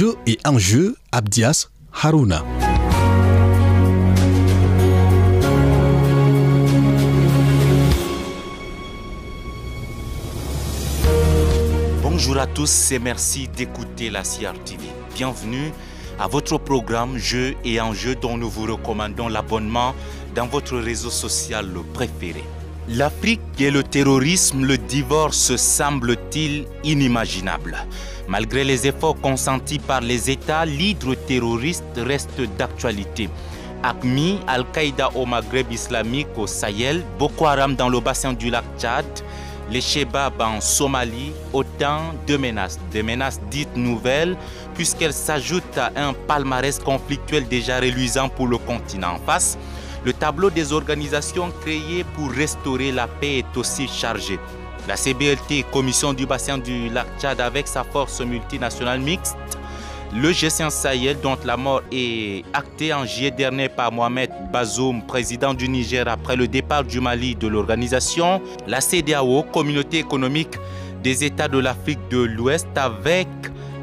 Jeux et enjeux, Abdias Harouna. Bonjour à tous et merci d'écouter la CRTV. Bienvenue à votre programme Jeux et enjeux dont nous vous recommandons l'abonnement dans votre réseau social préféré. L'Afrique et le terrorisme, le divorce semble-t-il inimaginable. Malgré les efforts consentis par les États, l'hydre terroriste reste d'actualité. AQMI, Al-Qaïda au Maghreb islamique au Sahel, Boko Haram dans le bassin du lac Tchad, les Chebab en Somalie, autant de menaces. Des menaces dites nouvelles puisqu'elles s'ajoutent à un palmarès conflictuel déjà reluisant pour le continent. En face, le tableau des organisations créées pour restaurer la paix est aussi chargé. La CBLT, Commission du bassin du lac Tchad avec sa force multinationale mixte, le G5 Sahel dont la mort est actée en juillet dernier par Mohamed Bazoum, président du Niger après le départ du Mali de l'organisation, la CEDEAO, Communauté économique des États de l'Afrique de l'Ouest avec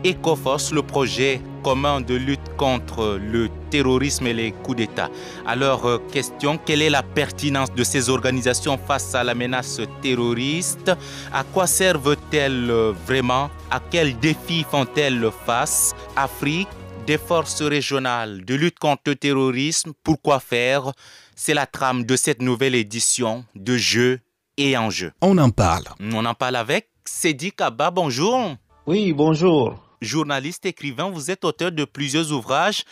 ECOFOS, le projet commun de lutte contre le terrorisme et les coups d'État. Alors, question, quelle est la pertinence de ces organisations face à la menace terroriste? À quoi servent-elles vraiment? À quels défis font-elles face? Afrique, des forces régionales de lutte contre le terrorisme, pourquoi faire? C'est la trame de cette nouvelle édition de Jeux et enjeux. On en parle. On en parle avec Sedi Kaba, bonjour. Oui, bonjour. Journaliste, écrivain, vous êtes auteur de plusieurs ouvrages,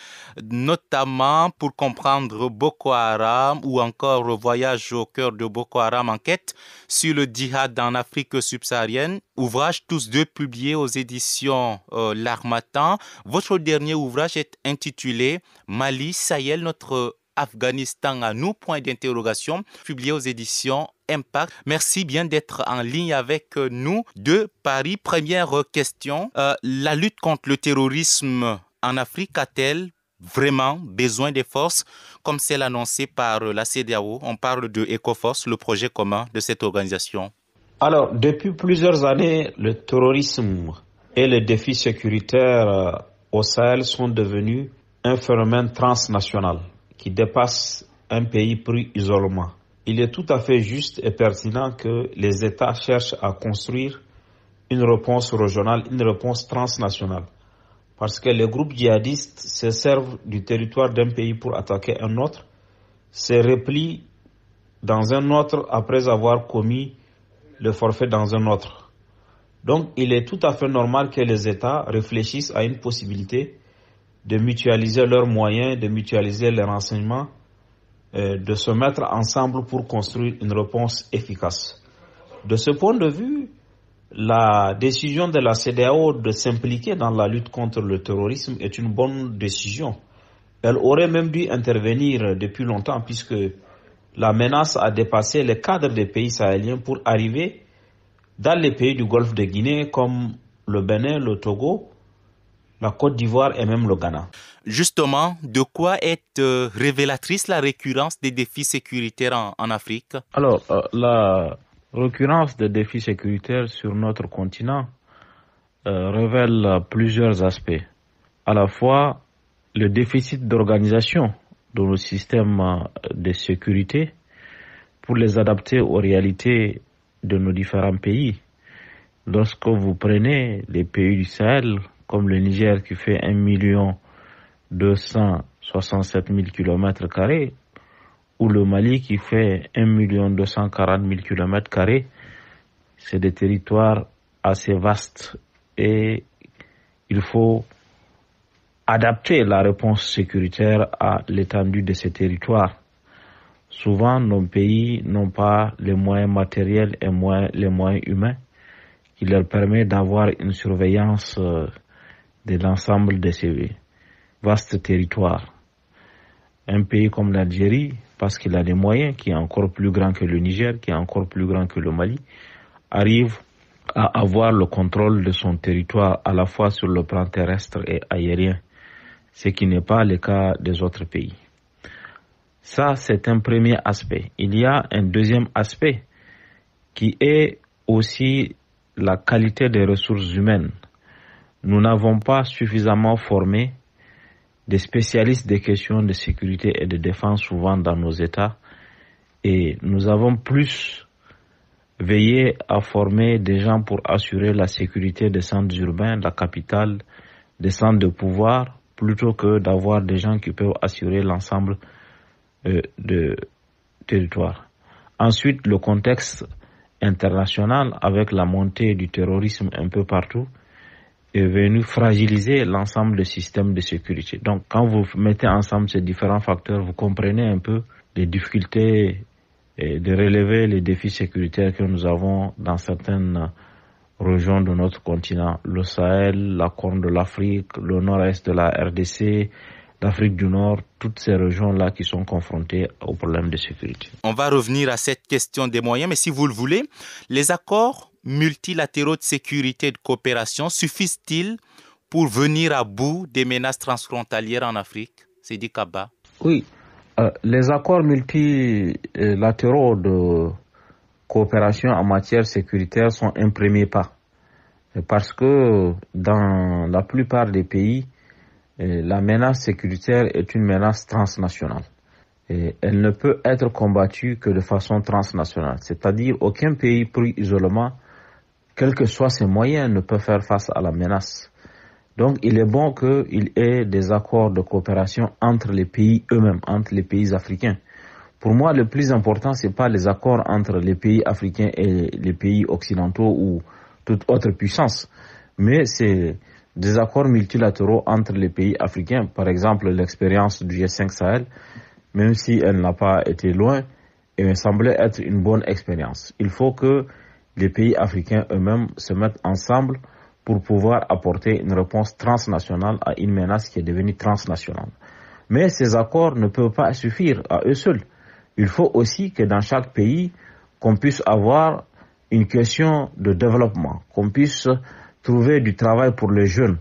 notamment pour comprendre Boko Haram ou encore Voyage au cœur de Boko Haram, enquête sur le djihad en Afrique subsaharienne. Ouvrages tous deux publiés aux éditions L'Harmattan. Votre dernier ouvrage est intitulé Mali, Sahel, notre Afghanistan à nous, point d'interrogation, publié aux éditions Impact. Merci bien d'être en ligne avec nous de Paris. Première question, la lutte contre le terrorisme en Afrique a-t-elle vraiment besoin des forces comme celle annoncée par la CEDEAO? On parle de ECOFOS, le projet commun de cette organisation. Alors, depuis plusieurs années, le terrorisme et les défis sécuritaires au Sahel sont devenus un phénomène transnational qui dépasse un pays pris isolement. Il est tout à fait juste et pertinent que les États cherchent à construire une réponse régionale, une réponse transnationale. Parce que les groupes djihadistes se servent du territoire d'un pays pour attaquer un autre, se replient dans un autre après avoir commis le forfait dans un autre. Donc, il est tout à fait normal que les États réfléchissent à une possibilité de mutualiser leurs moyens, de mutualiser les renseignements, de se mettre ensemble pour construire une réponse efficace. De ce point de vue, la décision de la CEDEAO de s'impliquer dans la lutte contre le terrorisme est une bonne décision. Elle aurait même dû intervenir depuis longtemps puisque la menace a dépassé les cadres des pays sahéliens pour arriver dans les pays du Golfe de Guinée comme le Bénin, le Togo, la Côte d'Ivoire et même le Ghana. Justement, de quoi est révélatrice la récurrence des défis sécuritaires en Afrique? Alors, la récurrence des défis sécuritaires sur notre continent révèle plusieurs aspects. À la fois, le déficit d'organisation de nos systèmes de sécurité pour les adapter aux réalités de nos différents pays. Lorsque vous prenez les pays du Sahel, comme le Niger qui fait 1 267 000 km², ou le Mali qui fait 1 240 000 km², c'est des territoires assez vastes et il faut adapter la réponse sécuritaire à l'étendue de ces territoires. Souvent, nos pays n'ont pas les moyens matériels et les moyens humains qui leur permettent d'avoir une surveillance de l'ensemble de ces vastes territoires. Un pays comme l'Algérie, parce qu'il a des moyens, qui est encore plus grand que le Niger, qui est encore plus grand que le Mali, arrive à avoir le contrôle de son territoire à la fois sur le plan terrestre et aérien, ce qui n'est pas le cas des autres pays. Ça, c'est un premier aspect. Il y a un deuxième aspect qui est aussi la qualité des ressources humaines. nous n'avons pas suffisamment formé des spécialistes des questions de sécurité et de défense souvent dans nos États, et nous avons plus veillé à former des gens pour assurer la sécurité des centres urbains, de la capitale, des centres de pouvoir, plutôt que d'avoir des gens qui peuvent assurer l'ensemble de territoire. Ensuite, le contexte international avec la montée du terrorisme un peu partout est venu fragiliser l'ensemble des systèmes de sécurité. Donc, quand vous mettez ensemble ces différents facteurs, vous comprenez un peu les difficultés de relever les défis sécuritaires que nous avons dans certaines régions de notre continent. Le Sahel, la Corne de l'Afrique, le nord-est de la RDC, l'Afrique du Nord, toutes ces régions-là qui sont confrontées aux problèmes de sécurité. On va revenir à cette question des moyens, mais si vous le voulez, les accords multilatéraux de sécurité et de coopération suffisent-ils pour venir à bout des menaces transfrontalières en Afrique? C'est dit Kaba. Oui, les accords multilatéraux de coopération en matière sécuritaire sont un premier pas. Parce que dans la plupart des pays, la menace sécuritaire est une menace transnationale. Et elle ne peut être combattue que de façon transnationale. C'est-à-dire aucun pays pris isolément, quels que soient ses moyens, ne peut faire face à la menace. Donc il est bon qu'il y ait des accords de coopération entre les pays eux-mêmes, entre les pays africains. Pour moi, le plus important, c'est pas les accords entre les pays africains et les pays occidentaux ou toute autre puissance, mais c'est des accords multilatéraux entre les pays africains. Par exemple, l'expérience du G5 Sahel, même si elle n'a pas été loin, elle me semblait être une bonne expérience. Il faut que les pays africains eux-mêmes se mettent ensemble pour pouvoir apporter une réponse transnationale à une menace qui est devenue transnationale. Mais ces accords ne peuvent pas suffire à eux seuls. Il faut aussi que dans chaque pays, qu'on puisse avoir une question de développement, qu'on puisse trouver du travail pour les jeunes,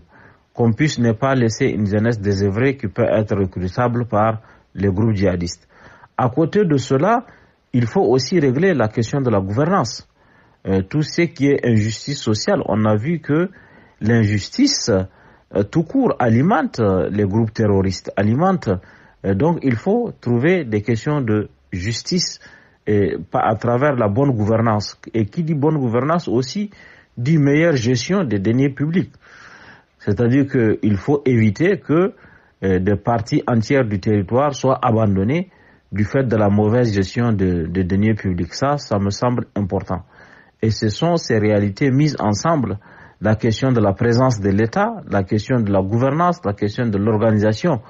qu'on puisse ne pas laisser une jeunesse désœuvrée qui peut être recrutable par les groupes djihadistes. À côté de cela, il faut aussi régler la question de la gouvernance. Tout ce qui est injustice sociale, on a vu que l'injustice tout court alimente les groupes terroristes, alimente. Donc il faut trouver des questions de justice à travers la bonne gouvernance. Et qui dit bonne gouvernance aussi dit meilleure gestion des deniers publics. C'est-à-dire qu'il faut éviter que des parties entières du territoire soient abandonnées du fait de la mauvaise gestion des deniers publics. Ça me semble important. Et ce sont ces réalités mises ensemble, la question de la présence de l'État, la question de la gouvernance, la question de l'organisation,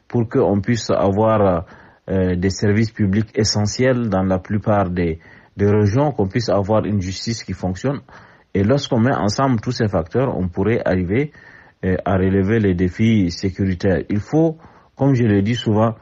pour qu'on puisse avoir des services publics essentiels dans la plupart des régions, qu'on puisse avoir une justice qui fonctionne. Et lorsqu'on met ensemble tous ces facteurs, on pourrait arriver à relever les défis sécuritaires. Il faut, comme je le dis souvent,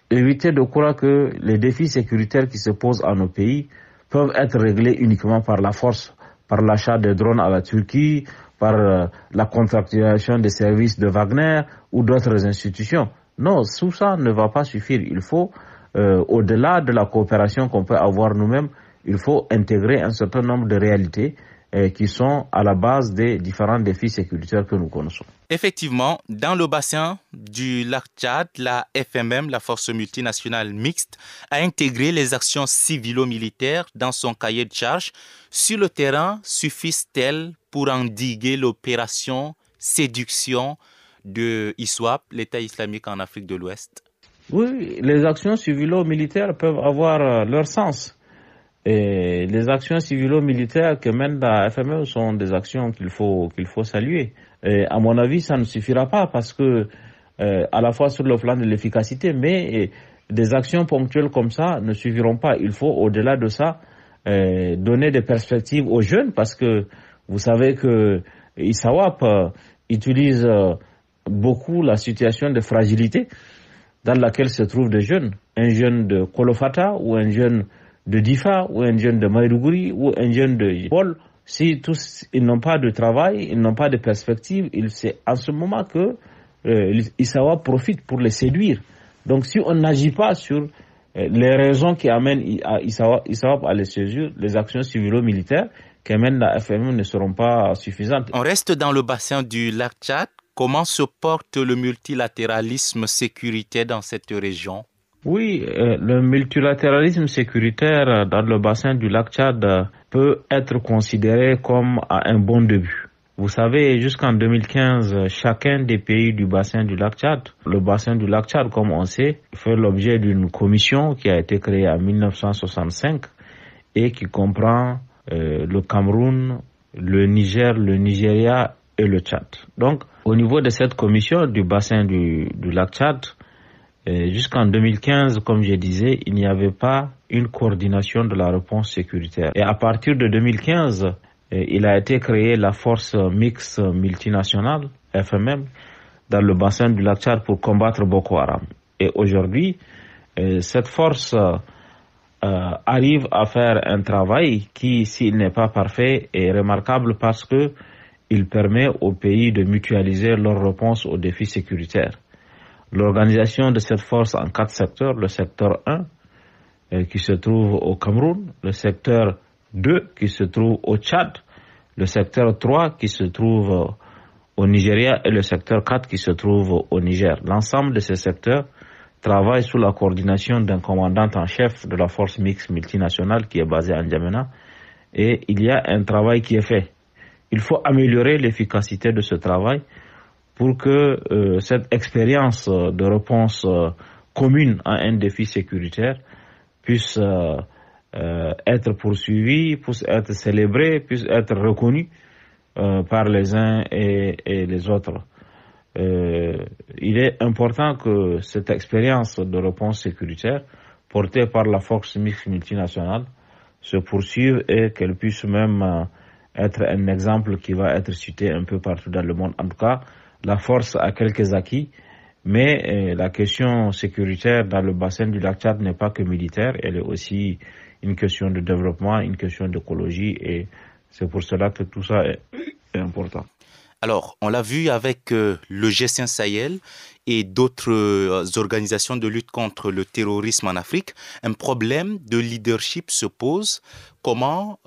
éviter de croire que les défis sécuritaires qui se posent à nos pays peuvent être réglés uniquement par la force, par l'achat de drones à la Turquie, par la contractualisation des services de Wagner ou d'autres institutions. Non, tout ça ne va pas suffire. Il faut, au-delà de la coopération qu'on peut avoir nous-mêmes, il faut intégrer un certain nombre de réalités qui sont à la base des différents défis sécuritaires que nous connaissons. Effectivement, dans le bassin du lac Tchad, la FMM, la Force multinationale mixte, a intégré les actions civilo-militaires dans son cahier de charges. Sur le terrain, suffisent-elles pour endiguer l'opération séduction de ISWAP, l'État islamique en Afrique de l'Ouest? Oui, les actions civilo-militaires peuvent avoir leur sens. Et les actions civilo-militaires que mène la FMM sont des actions qu'il faut saluer. Et à mon avis, ça ne suffira pas parce que, à la fois sur le plan de l'efficacité, mais des actions ponctuelles comme ça ne suffiront pas. Il faut, au-delà de ça, donner des perspectives aux jeunes parce que vous savez que ISWAP utilise beaucoup la situation de fragilité dans laquelle se trouvent des jeunes. Un jeune de Kolofata ou un jeune de Difa ou un jeune de Maïdougouri ou un jeune de Paul, si tous ils n'ont pas de travail, ils n'ont pas de perspective, c'est en ce moment que Issawa profite pour les séduire. Donc si on n'agit pas sur les raisons qui amènent Issawa à les séduire, les actions civilo-militaires qu'émène la FMI ne seront pas suffisantes. On reste dans le bassin du lac Tchad. Comment se porte le multilatéralisme sécuritaire dans cette région? Oui, le multilatéralisme sécuritaire dans le bassin du lac Tchad peut être considéré comme un bon début. Vous savez, jusqu'en 2015, chacun des pays du bassin du lac Tchad, le bassin du lac Tchad, comme on sait, fait l'objet d'une commission qui a été créée en 1965 et qui comprend le Cameroun, le Niger, le Nigeria et le Tchad. Donc, au niveau de cette commission du bassin du lac Tchad, jusqu'en 2015, comme je disais, il n'y avait pas une coordination de la réponse sécuritaire. Et à partir de 2015, il a été créé la force mixte multinationale, FMM, dans le bassin du lac Tchad pour combattre Boko Haram. Et aujourd'hui, cette force arrive à faire un travail qui, s'il n'est pas parfait, est remarquable parce que il permet aux pays de mutualiser leur réponse aux défis sécuritaires. L'organisation de cette force en 4 secteurs, le secteur 1 qui se trouve au Cameroun, le secteur 2 qui se trouve au Tchad, le secteur 3 qui se trouve au Nigeria et le secteur 4 qui se trouve au Niger. L'ensemble de ces secteurs travaille sous la coordination d'un commandant en chef de la force mixte multinationale qui est basée à N'Djamena, et il y a un travail qui est fait. Il faut améliorer l'efficacité de ce travail pour que cette expérience de réponse commune à un défi sécuritaire puisse être poursuivie, puisse être célébrée, puisse être reconnue par les uns et les autres. Il est important que cette expérience de réponse sécuritaire portée par la force mixte multinationale se poursuive et qu'elle puisse même être un exemple qui va être cité un peu partout dans le monde. En tout cas, la force a quelques acquis, mais la question sécuritaire dans le bassin du lac Tchad n'est pas que militaire, elle est aussi une question de développement, une question d'écologie, et c'est pour cela que tout ça est important. Alors, on l'a vu avec le G5 Sahel et d'autres organisations de lutte contre le terrorisme en Afrique. Un problème de leadership se pose. Comment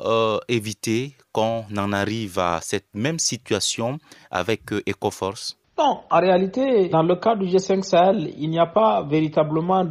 éviter qu'on en arrive à cette même situation avec Ecoforce? Non, en réalité, dans le cas du G5 Sahel, il n'y a pas véritablement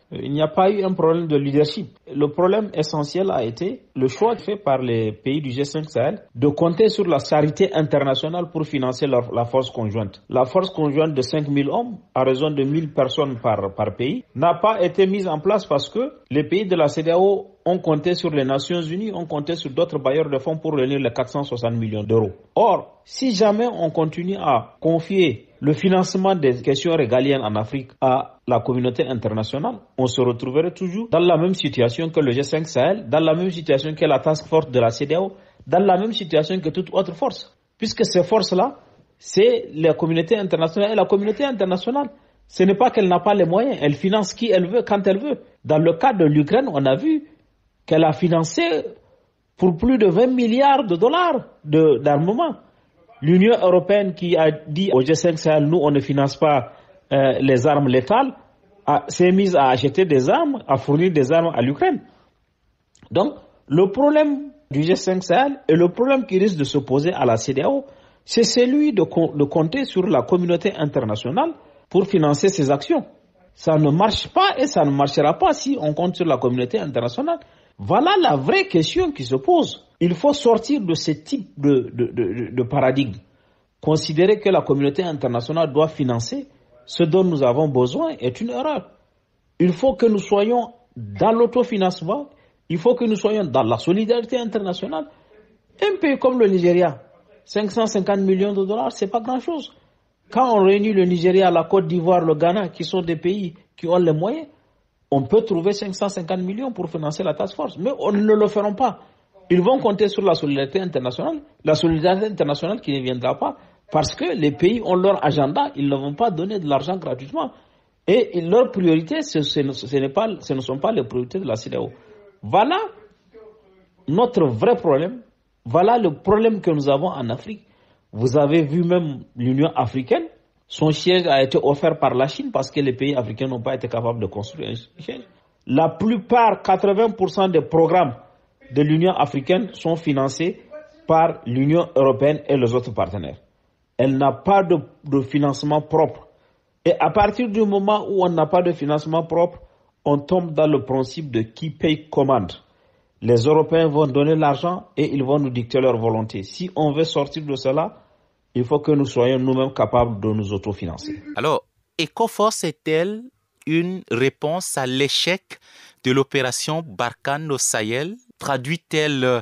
il n'y a pas eu un problème de leadership. Le problème essentiel a été le choix fait par les pays du G5 Sahel de compter sur la charité internationale pour financer la force conjointe. La force conjointe de 5000 hommes, à raison de 1000 personnes par pays, n'a pas été mise en place parce que les pays de la CEDEAO ont compté sur les Nations Unies, ont compté sur d'autres bailleurs de fonds pour réunir les 460 millions d'euros. Or, si jamais on continue à confier le financement des questions régaliennes en Afrique à la communauté internationale, on se retrouverait toujours dans la même situation que le G5 Sahel, dans la même situation que la task force de la CEDEAO, dans la même situation que toute autre force. Puisque ces forces-là, c'est la communauté internationale. Et la communauté internationale, ce n'est pas qu'elle n'a pas les moyens, elle finance qui elle veut, quand elle veut. Dans le cas de l'Ukraine, on a vu qu'elle a financé pour plus de 20 milliards de dollars d'armement. L'Union européenne qui a dit au G5 Sahel, nous on ne finance pas les armes létales, s'est mise à acheter des armes, à fournir des armes à l'Ukraine. Donc, le problème du G5 Sahel et le problème qui risque de se poser à la CEDEAO, c'est celui de compter sur la communauté internationale pour financer ses actions. Ça ne marche pas et ça ne marchera pas si on compte sur la communauté internationale. Voilà la vraie question qui se pose. Il faut sortir de ce type de paradigme. Considérer que la communauté internationale doit financer ce dont nous avons besoin est une erreur. Il faut que nous soyons dans l'autofinancement, il faut que nous soyons dans la solidarité internationale. Un pays comme le Nigeria, 550 millions de dollars, c'est pas grand-chose. Quand on réunit le Nigeria, la Côte d'Ivoire, le Ghana, qui sont des pays qui ont les moyens, on peut trouver 550 millions pour financer la task force. Mais on ne le feront pas. Ils vont compter sur la solidarité internationale qui ne viendra pas parce que les pays ont leur agenda, ils ne vont pas donner de l'argent gratuitement. Et leur priorité, ce ne sont pas les priorités de la CEDEAO. Voilà notre vrai problème. Voilà le problème que nous avons en Afrique. Vous avez vu même l'Union africaine, son siège a été offert par la Chine parce que les pays africains n'ont pas été capables de construire un siège. La plupart, 80% des programmes de l'Union africaine sont financés par l'Union européenne et les autres partenaires. Elle n'a pas de financement propre. Et à partir du moment où on n'a pas de financement propre, on tombe dans le principe de qui paye commande. Les Européens vont donner l'argent et ils vont nous dicter leur volonté. Si on veut sortir de cela, il faut que nous soyons nous-mêmes capables de nous autofinancer. Alors, Ecoforce est-elle une réponse à l'échec de l'opération Barkhane au Sahel? Traduit-elle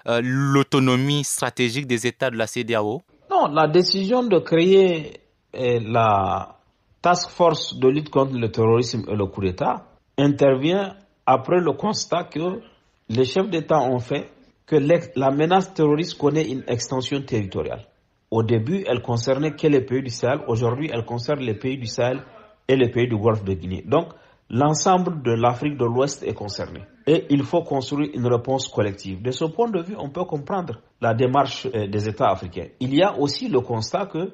l'autonomie stratégique des États de la CEDEAO? Non, la décision de créer la Task Force de lutte contre le terrorisme et le coup d'État intervient après le constat que les chefs d'État ont fait que la menace terroriste connaît une extension territoriale. Au début, elle concernait que les pays du Sahel. Aujourd'hui, elle concerne les pays du Sahel et les pays du Golfe de Guinée. Donc, l'ensemble de l'Afrique de l'Ouest est concerné. Et il faut construire une réponse collective. De ce point de vue, on peut comprendre la démarche des États africains. Il y a aussi le constat que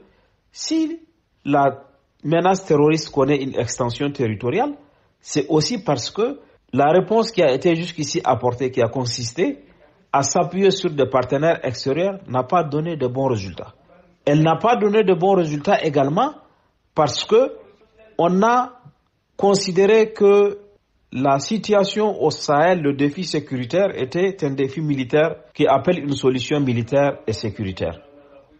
si la menace terroriste connaît une extension territoriale, c'est aussi parce que la réponse qui a été jusqu'ici apportée, qui a consisté à s'appuyer sur des partenaires extérieurs, n'a pas donné de bons résultats. Elle n'a pas donné de bons résultats également parce que on a considéré que la situation au Sahel, le défi sécuritaire, était un défi militaire qui appelle une solution militaire et sécuritaire.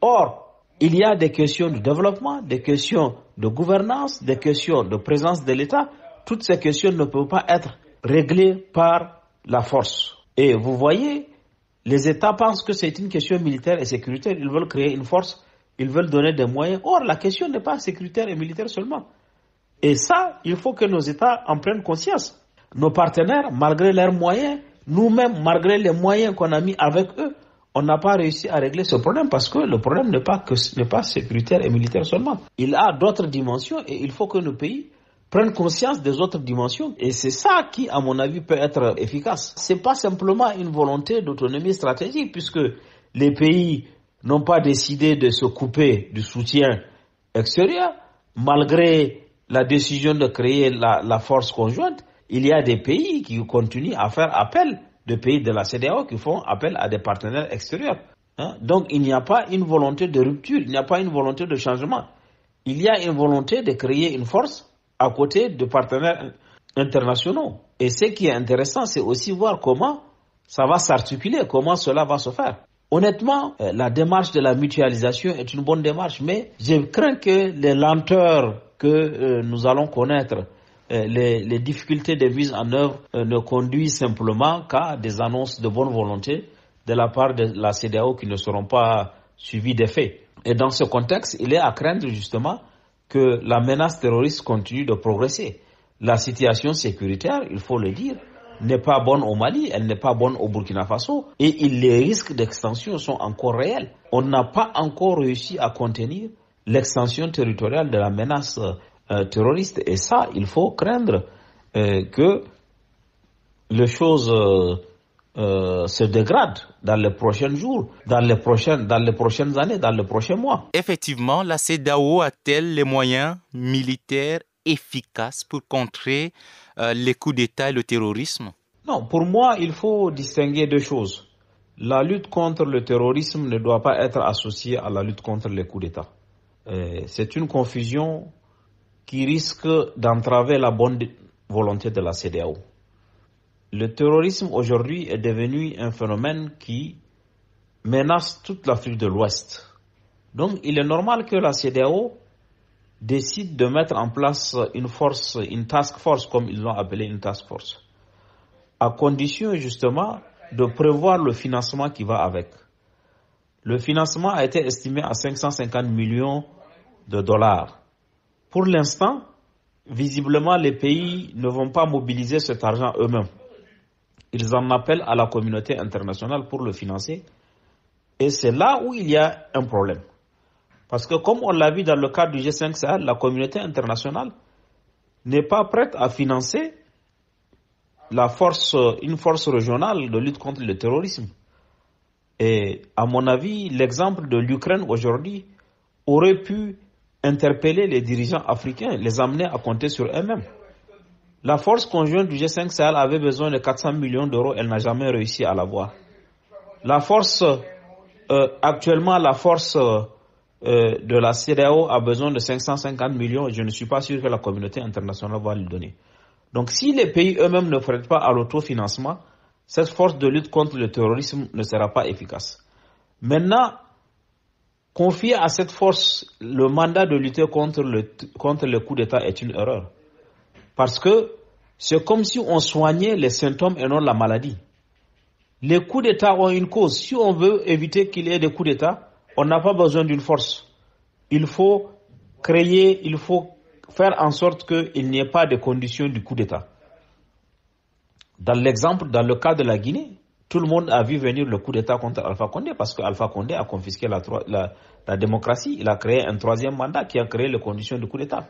Or, il y a des questions de développement, des questions de gouvernance, des questions de présence de l'État. Toutes ces questions ne peuvent pas être réglées par la force. Et vous voyez, les États pensent que c'est une question militaire et sécuritaire. Ils veulent créer une force, ils veulent donner des moyens. Or, la question n'est pas sécuritaire et militaire seulement. Et ça, il faut que nos États en prennent conscience. Nos partenaires, malgré leurs moyens, nous-mêmes, malgré les moyens qu'on a mis avec eux, on n'a pas réussi à régler ce problème parce que le problème n'est pas sécuritaire et militaire seulement. Il a d'autres dimensions et il faut que nos pays prennent conscience des autres dimensions. Et c'est ça qui, à mon avis, peut être efficace. C'est pas simplement une volonté d'autonomie stratégique puisque les pays n'ont pas décidé de se couper du soutien extérieur. Malgré la décision de créer la force conjointe, il y a des pays qui continuent à faire appel, des pays de la CEDEAO qui font appel à des partenaires extérieurs. Donc il n'y a pas une volonté de rupture, il n'y a pas une volonté de changement. Il y a une volonté de créer une force à côté de partenaires internationaux. Et ce qui est intéressant, c'est aussi voir comment ça va s'articuler, comment cela va se faire. Honnêtement, la démarche de la mutualisation est une bonne démarche, mais je crains que les lenteurs que nous allons connaître, les difficultés de mise en œuvre ne conduisent simplement qu'à des annonces de bonne volonté de la part de la CEDEAO qui ne seront pas suivies d'effets. Et dans ce contexte, il est à craindre justement que la menace terroriste continue de progresser. La situation sécuritaire, il faut le dire, n'est pas bonne au Mali, elle n'est pas bonne au Burkina Faso et les risques d'extension sont encore réels. On n'a pas encore réussi à contenir l'extension territoriale de la menace terroriste et ça, il faut craindre que les choses se dégradent dans les prochains jours, dans les prochaines années, dans les prochains mois. Effectivement, la CEDEAO a-t-elle les moyens militaires efficaces pour contrer les coups d'État et le terrorisme? Non, pour moi, il faut distinguer deux choses. La lutte contre le terrorisme ne doit pas être associée à la lutte contre les coups d'État. C'est une confusion qui risque d'entraver la bonne volonté de la CEDEAO. Le terrorisme aujourd'hui est devenu un phénomène qui menace toute l'Afrique de l'Ouest. Donc il est normal que la CEDEAO décide de mettre en place une task force, comme ils l'ont appelé une task force, à condition justement de prévoir le financement qui va avec. Le financement a été estimé à 550 millions de dollars. Pour l'instant, visiblement, les pays ne vont pas mobiliser cet argent eux-mêmes. Ils en appellent à la communauté internationale pour le financer. Et c'est là où il y a un problème. Parce que comme on l'a vu dans le cadre du G5 Sahel, la communauté internationale n'est pas prête à financer une force régionale de lutte contre le terrorisme. Et à mon avis, l'exemple de l'Ukraine aujourd'hui aurait pu interpeller les dirigeants africains, les amener à compter sur eux-mêmes. La force conjointe du G5 Sahel avait besoin de 400 millions d'euros, elle n'a jamais réussi à l'avoir. La force actuellement la force de la CEDEAO a besoin de 550 millions, je ne suis pas sûr que la communauté internationale va lui donner. Donc si les pays eux-mêmes ne prêtent pas à l'autofinancement, cette force de lutte contre le terrorisme ne sera pas efficace. Maintenant, confier à cette force le mandat de lutter contre le coup d'État est une erreur. Parce que c'est comme si on soignait les symptômes et non la maladie. Les coups d'État ont une cause. Si on veut éviter qu'il y ait des coups d'État, on n'a pas besoin d'une force. Il faut faire en sorte qu'il n'y ait pas de conditions du coup d'État. Dans le cas de la Guinée, tout le monde a vu venir le coup d'État contre Alpha Condé parce que Alpha Condé a confisqué la démocratie. Il a créé un troisième mandat qui a créé les conditions du coup d'État.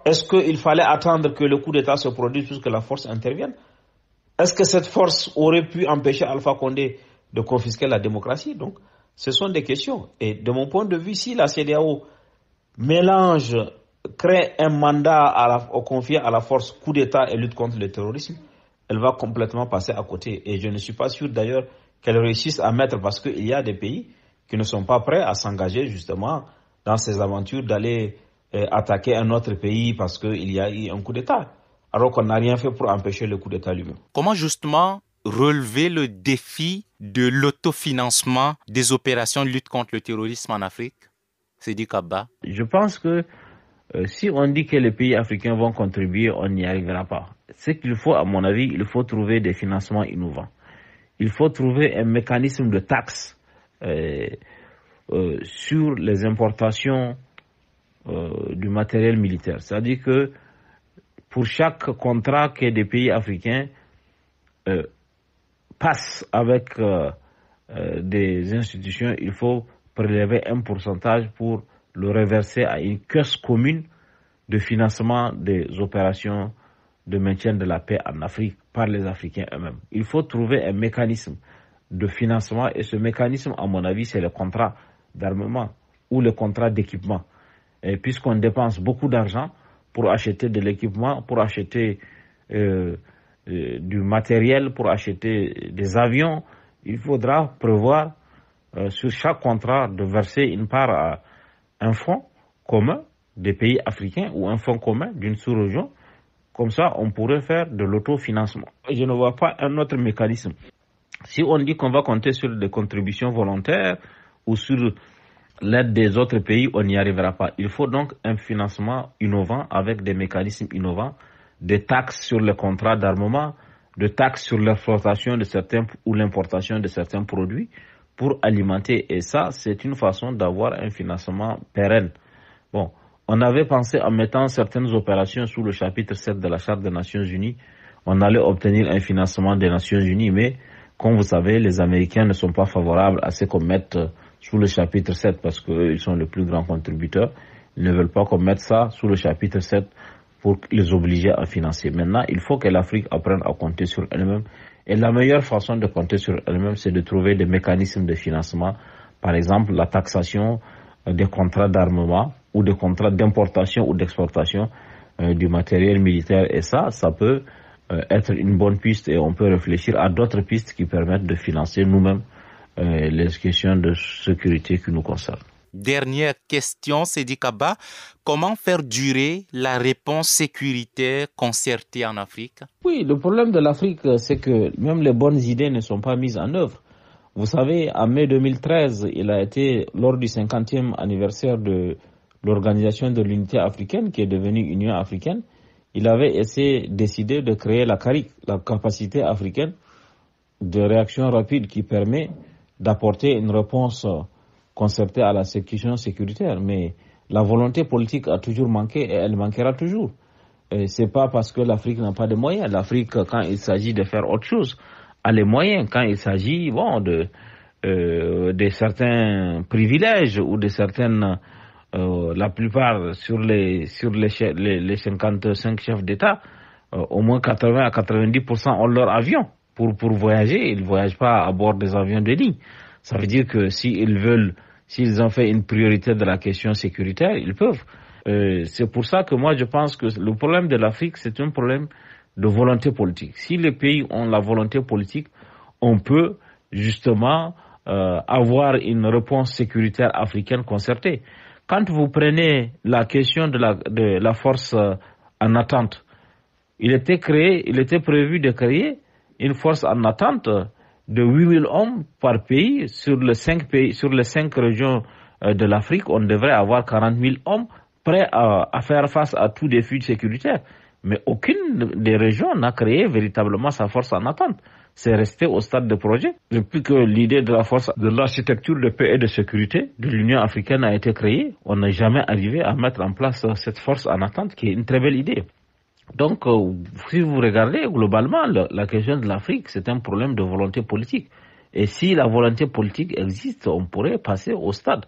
Est-ce qu'il fallait attendre que le coup d'État se produise pour que la force intervienne? Est-ce que cette force aurait pu empêcher Alpha Condé de confisquer la démocratie? Donc, ce sont des questions. Et de mon point de vue, si la CEDEAO crée un mandat confié à la force coup d'État et lutte contre le terrorisme, elle va complètement passer à côté. Et je ne suis pas sûr d'ailleurs qu'elle réussisse à mettre, parce qu'il y a des pays qui ne sont pas prêts à s'engager justement dans ces aventures d'aller attaquer un autre pays parce qu'il y a eu un coup d'État, alors qu'on n'a rien fait pour empêcher le coup d'État lui-même. Comment justement relever le défi de l'autofinancement des opérations de lutte contre le terrorisme en Afrique? Sidi Kaba. Je pense que si on dit que les pays africains vont contribuer, on n'y arrivera pas. Ce qu'il faut, à mon avis, il faut trouver des financements innovants. Il faut trouver un mécanisme de taxe sur les importations du matériel militaire. C'est-à-dire que pour chaque contrat que des pays africains passent avec des institutions, il faut prélever un pourcentage pour le reverser à une caisse commune de financement des opérations de maintien de la paix en Afrique par les Africains eux-mêmes. Il faut trouver un mécanisme de financement et ce mécanisme, à mon avis, c'est le contrat d'armement ou le contrat d'équipement. Et puisqu'on dépense beaucoup d'argent pour acheter de l'équipement, pour acheter du matériel, pour acheter des avions, il faudra prévoir sur chaque contrat de verser une part à un fonds commun des pays africains ou un fonds commun d'une sous-région. Comme ça, on pourrait faire de l'autofinancement. Je ne vois pas un autre mécanisme. Si on dit qu'on va compter sur des contributions volontaires ou sur l'aide des autres pays, on n'y arrivera pas. Il faut donc un financement innovant avec des mécanismes innovants, des taxes sur les contrats d'armement, des taxes sur l'exportation de certains ou l'importation de certains produits pour alimenter. Et ça, c'est une façon d'avoir un financement pérenne. Bon, on avait pensé en mettant certaines opérations sous le chapitre 7 de la Charte des Nations Unies, on allait obtenir un financement des Nations Unies, mais comme vous savez, les Américains ne sont pas favorables à ce qu'on mette sous le chapitre 7 parce qu'ils sont les plus grands contributeurs. Ils ne veulent pas qu'on mette ça sous le chapitre 7 pour les obliger à financer. Maintenant, il faut que l'Afrique apprenne à compter sur elle-même. Et la meilleure façon de compter sur elle-même, c'est de trouver des mécanismes de financement. Par exemple, la taxation des contrats d'armement ou des contrats d'importation ou d'exportation du matériel militaire. Et ça peut être une bonne piste et on peut réfléchir à d'autres pistes qui permettent de financer nous-mêmes les questions de sécurité qui nous concernent. Dernière question, Sidi Kaba. Comment faire durer la réponse sécuritaire concertée en Afrique? Oui, le problème de l'Afrique, c'est que même les bonnes idées ne sont pas mises en œuvre. Vous savez, en mai 2013, il a été lors du 50e anniversaire de l'Organisation de l'Unité africaine, qui est devenue Union africaine, il avait décidé de créer la CARIC, la capacité africaine de réaction rapide qui permet d'apporter une réponse concertée à la question sécuritaire. Mais la volonté politique a toujours manqué et elle manquera toujours. C'est pas parce que l'Afrique n'a pas de moyens. L'Afrique, quand il s'agit de faire autre chose, a les moyens. Quand il s'agit de certains privilèges ou de certaines... la plupart sur les 55 chefs d'État, au moins 80 à 90% ont leur avion pour voyager. Ils ne voyagent pas à bord des avions de ligne. Ça veut dire que s'ils ont fait une priorité de la question sécuritaire, ils peuvent. C'est pour ça que moi je pense que le problème de l'Afrique, c'est un problème de volonté politique. Si les pays ont la volonté politique, on peut justement avoir une réponse sécuritaire africaine concertée. Quand vous prenez la question de la force en attente, il était prévu de créer une force en attente de 8 000 hommes par pays. Sur les 5 régions de l'Afrique, on devrait avoir 40 000 hommes prêts à faire face à tout défi sécuritaire. Mais aucune des régions n'a créé véritablement sa force en attente. C'est resté au stade de projet. Depuis que l'idée de la force de l'architecture de paix et de sécurité de l'Union africaine a été créée, on n'a jamais arrivé à mettre en place cette force en attente qui est une très belle idée. Donc, si vous regardez globalement, la question de l'Afrique, c'est un problème de volonté politique. Et si la volonté politique existe, on pourrait passer au stade.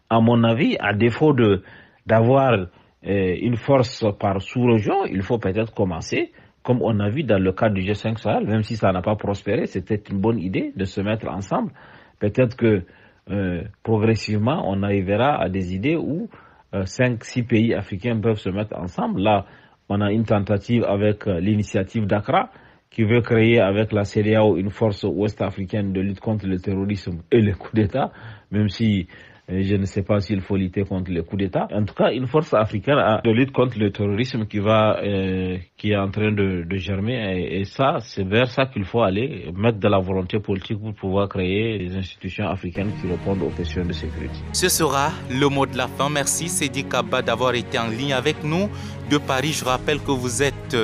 À mon avis, à défaut d'avoir une force par sous-région, il faut peut-être commencer, comme on a vu dans le cadre du G5 Sahel, même si ça n'a pas prospéré, c'était une bonne idée de se mettre ensemble. Peut-être que progressivement, on arrivera à des idées où 5-6 pays africains peuvent se mettre ensemble. Là, on a une tentative avec l'initiative d'Accra qui veut créer avec la CEDEAO une force ouest-africaine de lutte contre le terrorisme et les coups d'État, même si je ne sais pas s'il faut lutter contre les coups d'État. En tout cas, une force africaine de lutte contre le terrorisme qui est en train de germer. Et ça, c'est vers ça qu'il faut aller, mettre de la volonté politique pour pouvoir créer des institutions africaines qui répondent aux questions de sécurité. Ce sera le mot de la fin. Merci Seydi Kaba d'avoir été en ligne avec nous de Paris. Je rappelle que vous êtes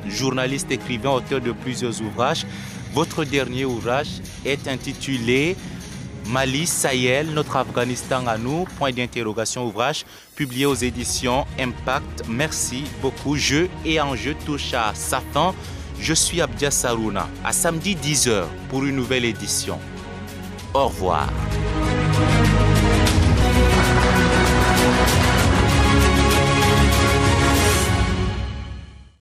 journaliste, écrivain, auteur de plusieurs ouvrages. Votre dernier ouvrage est intitulé Mali, Sahel, notre Afghanistan à nous, point d'interrogation, ouvrage publié aux éditions Impact. Merci beaucoup. Jeux et enjeux touche à sa fin. Je suis Abdias Harouna. À samedi 10h pour une nouvelle édition. Au revoir.